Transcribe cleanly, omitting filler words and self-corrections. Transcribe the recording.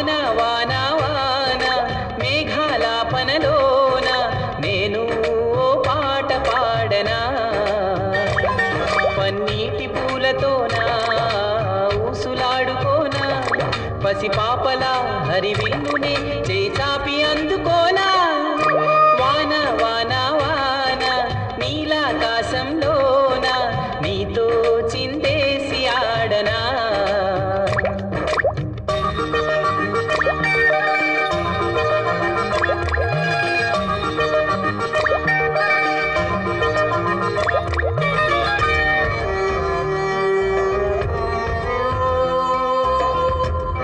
వాన వాన వాన మేఘాలాపనలోన నేను ఓ పాట పాడనా పన్నీటి పూలతోనా ఊసులాడుకోనా పసిపాపలా హరివిల్లునే చేచాపి అందుకోనా వాన వాన వాన నీలాకాశంలో